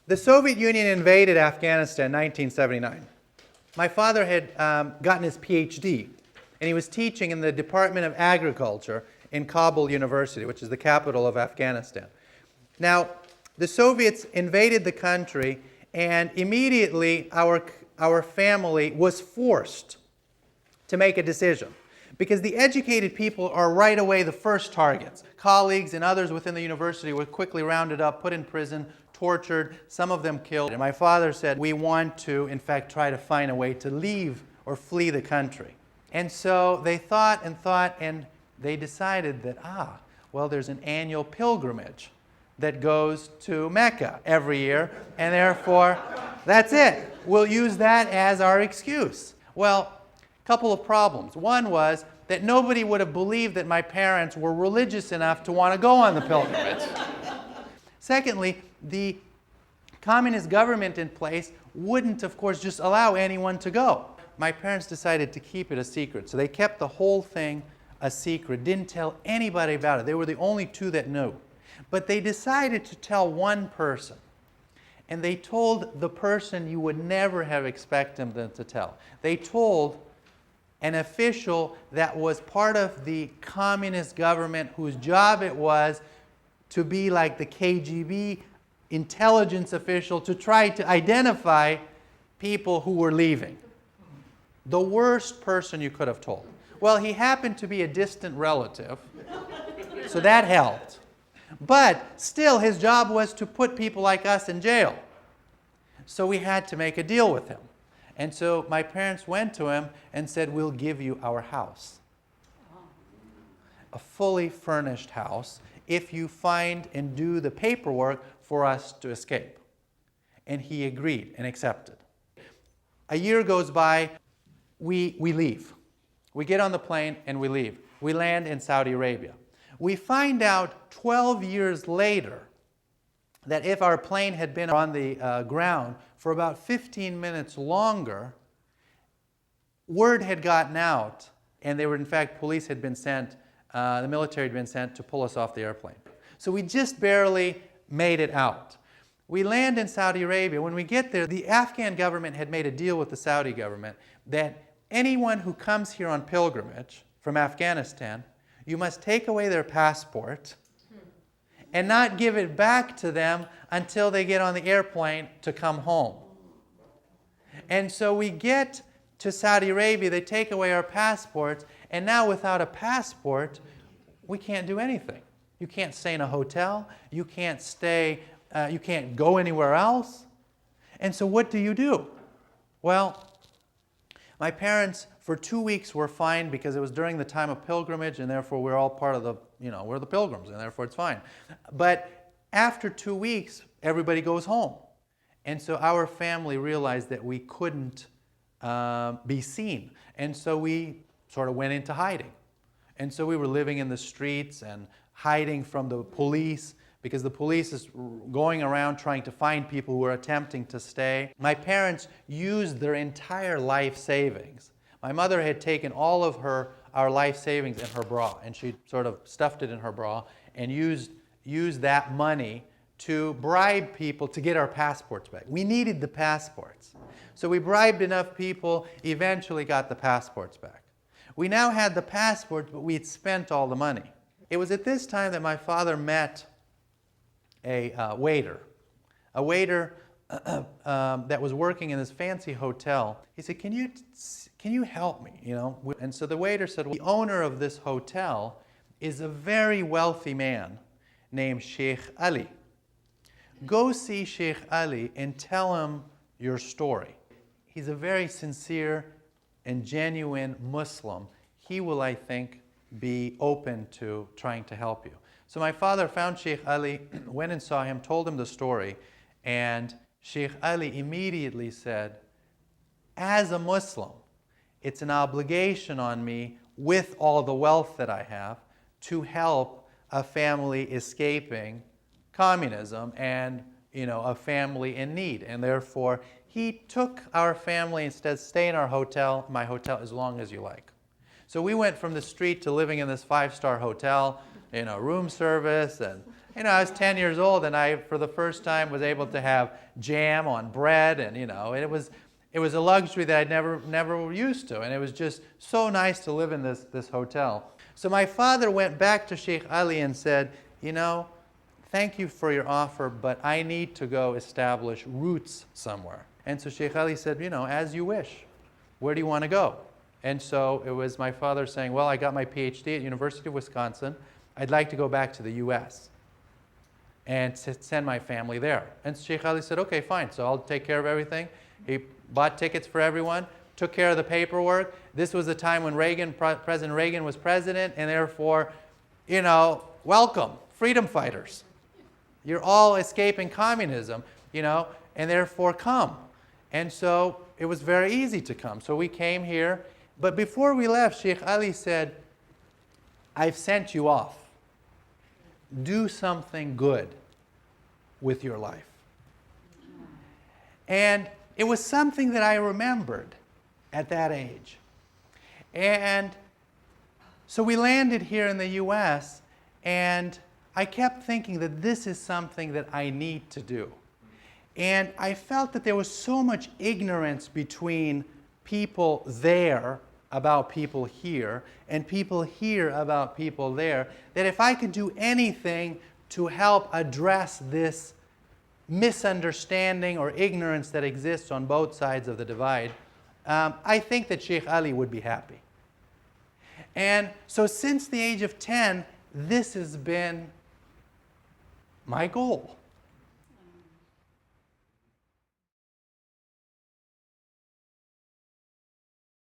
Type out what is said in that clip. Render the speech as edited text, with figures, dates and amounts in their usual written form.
The Soviet Union invaded Afghanistan in 1979. My father had gotten his PhD, and he was teaching in the Department of Agriculture in Kabul University, which is the capital of Afghanistan. Now, the Soviets invaded the country, and immediately our family was forced to make a decision, because the educated people are right away the first targets. Colleagues and others within the university were quickly rounded up, put in prison, tortured, some of them killed. And my father said, we want to, in fact, try to find a way to leave or flee the country. And so they thought, and they decided that, well, there's an annual pilgrimage that goes to Mecca every year, and therefore, that's it. We'll use that as our excuse. Well, a couple of problems. One was that nobody would have believed that my parents were religious enough to want to go on the pilgrimage. Secondly, the communist government in place wouldn't, of course, just allow anyone to go. My parents decided to keep it a secret, so they kept the whole thing a secret, didn't tell anybody about it. They were the only two that knew. But they decided to tell one person, and they told the person you would never have expected them to tell. They told an official that was part of the communist government, whose job it was to be like the KGB intelligence official to try to identify people who were leaving. The worst person you could have told. Well, he happened to be a distant relative, so that helped. But still, his job was to put people like us in jail. So we had to make a deal with him. And so my parents went to him and said, we'll give you our house. A fully furnished house if you find and do the paperwork for us to escape. And he agreed and accepted. A year goes by, we leave. We get on the plane and we leave. We land in Saudi Arabia. We find out 12 years later that if our plane had been on the ground for about 15 minutes longer, word had gotten out, and they were, in fact, police had been sent, the military had been sent to pull us off the airplane. So we just barely made it out. We land in Saudi Arabia. When we get there, the Afghan government had made a deal with the Saudi government that anyone who comes here on pilgrimage from Afghanistan, you must take away their passport and not give it back to them until they get on the airplane to come home. And so we get to Saudi Arabia, they take away our passports, and now without a passport, we can't do anything. You can't stay in a hotel, you can't go anywhere else. And so what do? Well, my parents for 2 weeks were fine because it was during the time of pilgrimage, and therefore we're all part of the, we're the pilgrims, and therefore it's fine. But after 2 weeks, everybody goes home. And so our family realized that we couldn't be seen. And so we sort of went into hiding. And so we were living in the streets and hiding from the police, because the police is going around trying to find people who are attempting to stay. My parents used their entire life savings. My mother had taken all of our life savings in her bra, and she sort of stuffed it in her bra and used that money to bribe people to get our passports back. We needed the passports. So we bribed enough people, eventually got the passports back. We now had the passports, but we had spent all the money. It was at this time that my father met a waiter that was working in this fancy hotel. He said, can you help me? And so the waiter said, well, the owner of this hotel is a very wealthy man named Sheikh Ali. Go see Sheikh Ali and tell him your story. He's a very sincere and genuine Muslim. He will, I think, be open to trying to help you. So my father found Sheikh Ali, went and saw him, told him the story, and Sheikh Ali immediately said, as a Muslim, it's an obligation on me, with all the wealth that I have, to help a family escaping communism and a family in need. And therefore, he took our family, instead, stay in my hotel, as long as you like. So we went from the street to living in this 5-star hotel, room service, and I was 10 years old, and I, for the first time, was able to have jam on bread, and and it was a luxury that I'd never used to, and it was just so nice to live in this hotel. So my father went back to Sheikh Ali and said, thank you for your offer, but I need to go establish roots somewhere. And so Sheikh Ali said, as you wish. Where do you want to go? And so it was my father saying, well, I got my PhD at University of Wisconsin. I'd like to go back to the U.S. and send my family there. And Sheikh Ali said, okay, fine, so I'll take care of everything. He bought tickets for everyone, took care of the paperwork. This was a time when President Reagan was president, and therefore, welcome, freedom fighters. You're all escaping communism, and therefore come. And so it was very easy to come. So we came here. But before we left, Sheikh Ali said, I've sent you off. Do something good with your life. And it was something that I remembered at that age. And so we landed here in the U.S., and I kept thinking that this is something that I need to do. And I felt that there was so much ignorance between people there about people here and people here about people there, that if I could do anything to help address this misunderstanding or ignorance that exists on both sides of the divide, I think that Sheikh Ali would be happy. And so since the age of 10, this has been my goal.